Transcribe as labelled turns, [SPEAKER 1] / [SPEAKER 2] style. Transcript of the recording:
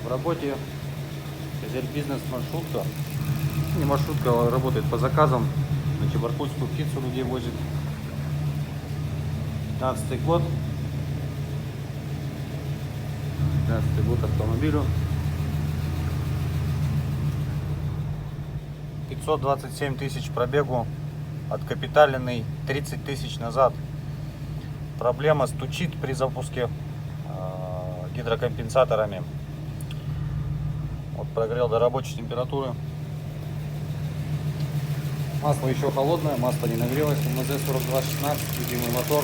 [SPEAKER 1] В работе Газель Бизнес маршрутка. Не маршрутка, а работает по заказам. На Чебаркульскую птицу людей возит. 15 год. 15 год автомобилю. 527 тысяч пробегу. Откапиталенный 30 тысяч назад. Проблема стучит при запуске гидрокомпенсаторами. Вот прогрел до рабочей температуры. Масло еще холодное, масло не нагрелось. МЗ 4216, любимый мотор.